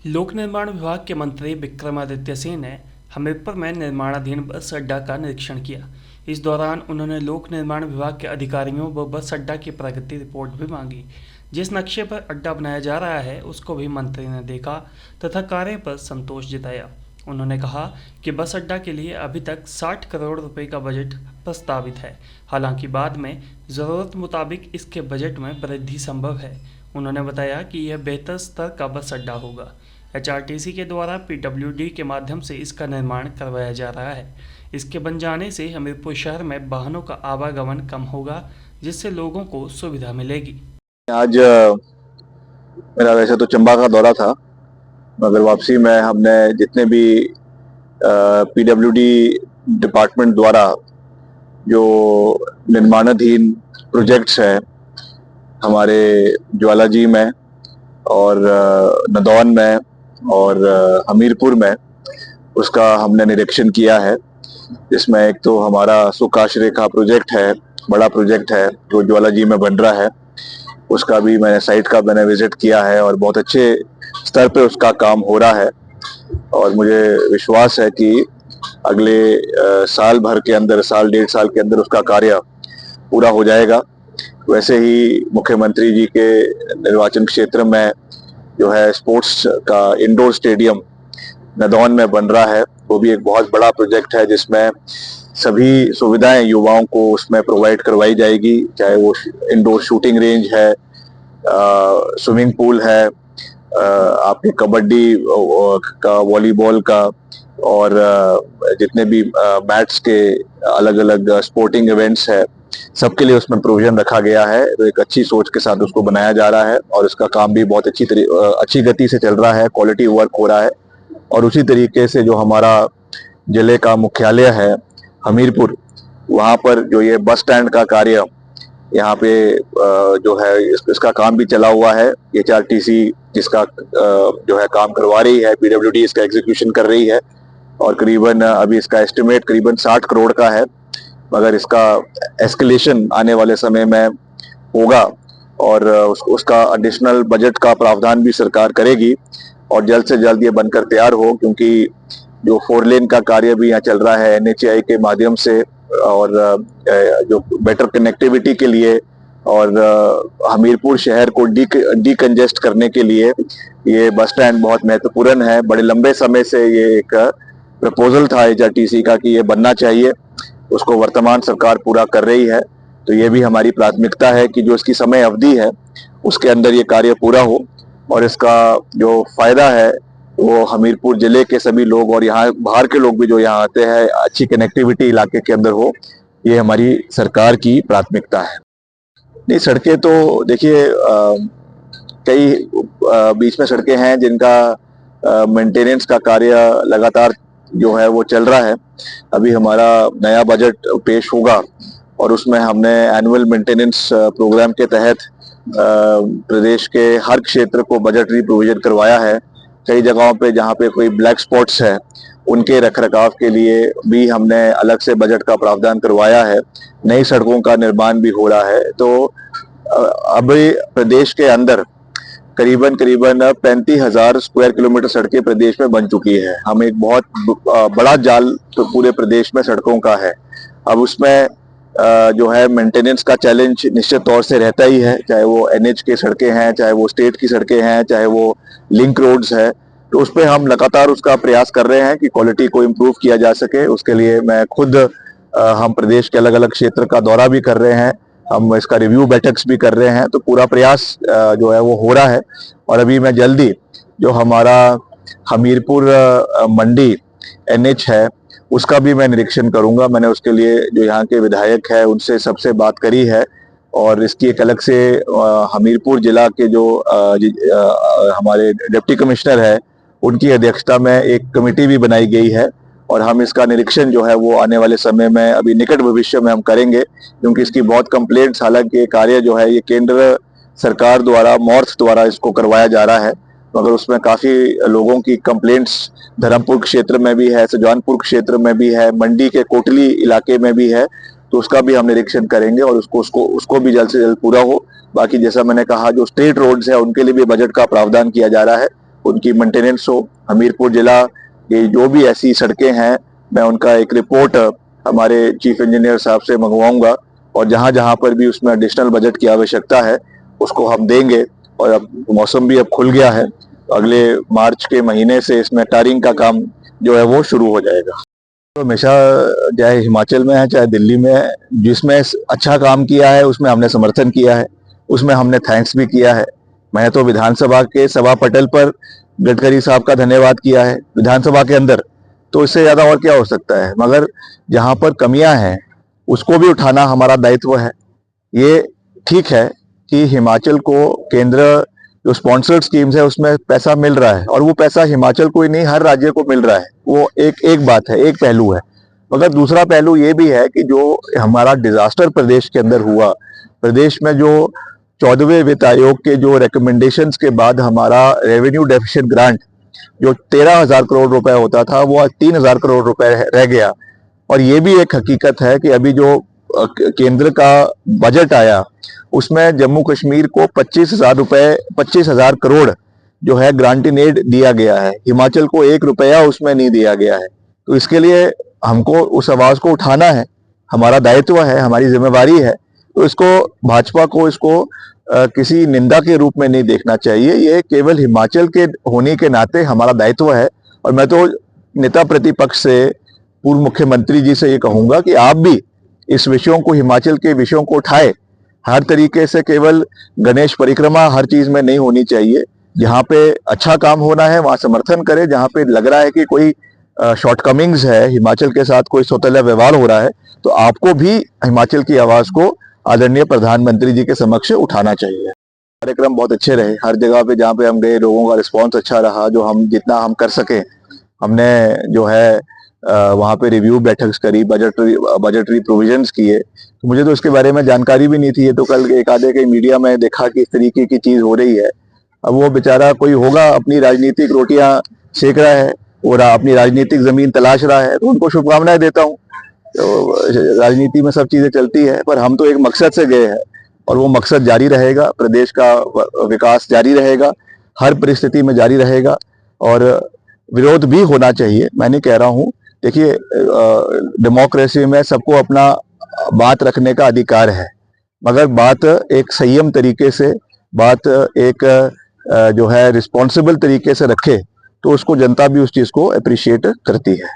लोक निर्माण विभाग के मंत्री विक्रमादित्य सिंह ने हमीरपुर में निर्माणाधीन बस अड्डा का निरीक्षण किया। इस दौरान उन्होंने लोक निर्माण विभाग के अधिकारियों व बस अड्डा की प्रगति रिपोर्ट भी मांगी। जिस नक्शे पर अड्डा बनाया जा रहा है उसको भी मंत्री ने देखा तथा कार्य पर संतोष जताया। उन्होंने कहा कि बस अड्डा के लिए अभी तक 60 करोड़ रुपए का बजट प्रस्तावित है। हालांकि बाद में ज़रूरत मुताबिक इसके बजट में वृद्धि संभव है। उन्होंने बताया कि यह बेहतर स्तर का बस अड्डा होगा। एचआरटीसी के द्वारा पीडब्ल्यूडी के माध्यम से इसका निर्माण करवाया जा रहा है। इसके बन जाने से हमीरपुर शहर में वाहनों का आवागमन कम होगा, जिससे लोगों को सुविधा मिलेगी। आज मेरा वैसे तो चंबा का दौरा था, मगर वापसी में हमने जितने भी पीडब्ल्यूडी डिपार्टमेंट द्वारा जो निर्माणाधीन प्रोजेक्ट्स हैं हमारे ज्वालाजी में और नदौन में और हमीरपुर में, उसका हमने निरीक्षण किया है। जिसमें एक तो हमारा सुकाश रेखा प्रोजेक्ट है, बड़ा प्रोजेक्ट है जो ज्वालाजी में बन रहा है। उसका भी साइट का मैंने विजिट किया है और बहुत अच्छे स्तर पे उसका काम हो रहा है और मुझे विश्वास है कि अगले साल भर के अंदर, साल डेढ़ साल के अंदर उसका कार्य पूरा हो जाएगा। वैसे ही मुख्यमंत्री जी के निर्वाचन क्षेत्र में जो है स्पोर्ट्स का इंडोर स्टेडियम नदौन में बन रहा है, वो भी एक बहुत बड़ा प्रोजेक्ट है जिसमें सभी सुविधाएं युवाओं को उसमें प्रोवाइड करवाई जाएगी, चाहे वो इंडोर शूटिंग रेंज है, स्विमिंग पूल है, आपके कबड्डी का, वॉलीबॉल का और जितने भी मैट्स के अलग अलग स्पोर्टिंग इवेंट्स है, सबके लिए उसमें प्रोविजन रखा गया है। तो एक अच्छी सोच के साथ उसको बनाया जा रहा है और इसका काम भी बहुत अच्छी गति से चल रहा है, क्वालिटी वर्क हो रहा है। और उसी तरीके से जो हमारा जिले का मुख्यालय है हमीरपुर, वहाँ पर जो ये बस स्टैंड का कार्य यहाँ पे जो है इसका काम भी चला हुआ है। एचआरटीसी इसका जो है काम करवा रही है, पीडब्ल्यूडी इसका एग्जीक्यूशन कर रही है और करीबन अभी इसका एस्टिमेट करीबन 60 करोड़ का है, मगर इसका एस्केलेशन आने वाले समय में होगा और उसका एडिशनल बजट का प्रावधान भी सरकार करेगी और जल्द से जल्द ये बनकर तैयार हो, क्योंकि जो 4 लेन का कार्य भी यहाँ चल रहा है एनएचएआई के माध्यम से और जो बेटर कनेक्टिविटी के लिए और हमीरपुर शहर को डीकंजेस्ट करने के लिए ये बस स्टैंड बहुत महत्वपूर्ण है। बड़े लंबे समय से ये एक प्रपोजल था एचआरटीसी का कि ये बनना चाहिए, उसको वर्तमान सरकार पूरा कर रही है। तो ये भी हमारी प्राथमिकता है कि जो इसकी समय अवधि है उसके अंदर ये कार्य पूरा हो और इसका जो फायदा है वो हमीरपुर जिले के सभी लोग और यहाँ बाहर के लोग भी जो यहाँ आते हैं, अच्छी कनेक्टिविटी इलाके के अंदर हो, ये हमारी सरकार की प्राथमिकता है। नहीं, सड़कें तो देखिए कई बीच में सड़कें हैं जिनका मेंटेनेंस का कार्य लगातार जो है वो चल रहा है। अभी हमारा नया बजट पेश होगा और उसमें हमने एनुअल मेंटेनेंस प्रोग्राम के तहत प्रदेश के हर क्षेत्र को बजटरी प्रोविजन करवाया है। कई जगहों पे जहाँ पे कोई ब्लैक स्पॉट्स है उनके रखरखाव के लिए भी हमने अलग से बजट का प्रावधान करवाया है। नई सड़कों का निर्माण भी हो रहा है। तो अभी प्रदेश के अंदर करीबन 35,000 स्क्वायर किलोमीटर सड़कें प्रदेश में बन चुकी है। हम एक बहुत बड़ा जाल तो पूरे प्रदेश में सड़कों का है। अब उसमें जो है मेंटेनेंस का चैलेंज निश्चित तौर से रहता ही है, चाहे वो एनएच की सड़कें हैं, चाहे वो स्टेट की सड़कें हैं, चाहे वो लिंक रोड्स है। तो उस पर हम लगातार उसका प्रयास कर रहे हैं कि क्वालिटी को इम्प्रूव किया जा सके। उसके लिए मैं खुद हम प्रदेश के अलग अलग क्षेत्र का दौरा भी कर रहे हैं, हम इसका रिव्यू बैठक्स भी कर रहे हैं। तो पूरा प्रयास जो है वो हो रहा है और अभी मैं जल्दी जो हमारा हमीरपुर मंडी एनएच है उसका भी मैं निरीक्षण करूंगा। मैंने उसके लिए जो यहाँ के विधायक है उनसे सबसे बात करी है और इसकी एक अलग से हमीरपुर जिला के जो हमारे डिप्टी कमिश्नर है उनकी अध्यक्षता में एक कमेटी भी बनाई गई है और हम इसका निरीक्षण जो है वो आने वाले समय में, अभी निकट भविष्य में हम करेंगे, क्योंकि इसकी बहुत कंप्लेंट्स, हालांकि कार्य जो है ये केंद्र सरकार द्वारा मॉर्थ द्वारा इसको करवाया जा रहा है, मगर उसमें काफी लोगों की कंप्लेंट्स धर्मपुर क्षेत्र में भी है, सुजानपुर क्षेत्र में भी है, मंडी के कोटली इलाके में भी है। तो उसका भी हम निरीक्षण करेंगे और उसको भी जल्द से जल्द पूरा हो। बाकी जैसा मैंने कहा जो स्टेट रोड्स है उनके लिए भी बजट का प्रावधान किया जा रहा है, उनकी मेंटेनेंस हो। हमीरपुर जिला की जो भी ऐसी सड़कें हैं, मैं उनका एक रिपोर्ट हमारे चीफ इंजीनियर साहब से मंगवाऊंगा, और जहां जहां पर भी उसमें एडिशनल बजट की आवश्यकता है उसको हम देंगे। और अब मौसम भी अब खुल गया है, अगले मार्च के महीने से इसमें टारिंग का काम जो है वो शुरू हो जाएगा। तो हमेशा चाहे हिमाचल में है चाहे दिल्ली में है, जिसमें अच्छा काम किया है उसमें हमने समर्थन किया है, उसमें हमने थैंक्स भी किया है। मैं तो विधानसभा के सभा पटल पर गडकरी साहब का धन्यवाद किया है विधानसभा के अंदर, तो इससे ज्यादा और क्या हो सकता है। मगर जहां पर कमियां हैं उसको भी उठाना हमारा दायित्व है। ये ठीक है कि हिमाचल को केंद्र जो स्पॉन्सर्ड स्कीम्स है उसमें पैसा मिल रहा है, और वो पैसा हिमाचल को ही नहीं हर राज्य को मिल रहा है, वो एक बात है, एक पहलू है। मगर दूसरा पहलू ये भी है कि जो हमारा डिजास्टर प्रदेश के अंदर हुआ, प्रदेश में जो 14वें वित्त आयोग के जो रिकमेंडेशंस के बाद हमारा रेवेन्यू डेफिशिएंट ग्रांट जो 13,000 करोड़ रुपए होता था वो आज 3,000 करोड़ रुपए रह गया। और ये भी एक हकीकत है कि अभी जो केंद्र का बजट आया उसमें जम्मू कश्मीर को 25,000 करोड़ जो है ग्रांट इन एड दिया गया है, हिमाचल को 1 रुपया उसमें नहीं दिया गया है। तो इसके लिए हमको उस आवाज को उठाना है, हमारा दायित्व है, हमारी जिम्मेवारी है। तो इसको भाजपा को इसको किसी निंदा के रूप में नहीं देखना चाहिए, ये केवल हिमाचल के होने के नाते हमारा दायित्व है। और मैं तो नेता प्रतिपक्ष से, पूर्व मुख्यमंत्री जी से ये कहूंगा कि आप भी इस विषयों को, हिमाचल के विषयों को उठाए। हर तरीके से केवल गणेश परिक्रमा हर चीज में नहीं होनी चाहिए। जहां पे अच्छा काम होना है वहां समर्थन करें, जहां पे लग रहा है कि कोई शॉर्टकमिंग्स है, हिमाचल के साथ कोई सौतेला व्यवहार हो रहा है, तो आपको भी हिमाचल की आवाज को आदरणीय प्रधानमंत्री जी के समक्ष उठाना चाहिए। कार्यक्रम बहुत अच्छे रहे, हर जगह पे जहाँ पे हम गए लोगों का रिस्पांस अच्छा रहा। जो हम जितना हम कर सके हमने जो है वहाँ पे रिव्यू बैठक करी, बजटरी प्रोविजंस किए। तो मुझे तो इसके बारे में जानकारी भी नहीं थी, ये तो कल एक आधे के मीडिया में देखा कि इस तरीके की चीज हो रही है। अब वो बेचारा कोई होगा अपनी राजनीतिक रोटियां सेक रहा है और अपनी राजनीतिक जमीन तलाश रहा है, तो उनको शुभकामनाएं देता हूँ। तो राजनीति में सब चीजें चलती है, पर हम तो एक मकसद से गए हैं और वो मकसद जारी रहेगा, प्रदेश का विकास जारी रहेगा, हर परिस्थिति में जारी रहेगा। और विरोध भी होना चाहिए, मैं नहीं कह रहा हूँ। देखिए, डेमोक्रेसी में सबको अपना बात रखने का अधिकार है, मगर बात एक संयम तरीके से, बात एक जो है रिस्पॉन्सिबल तरीके से रखे तो उसको जनता भी उस चीज को अप्रिशिएट करती है।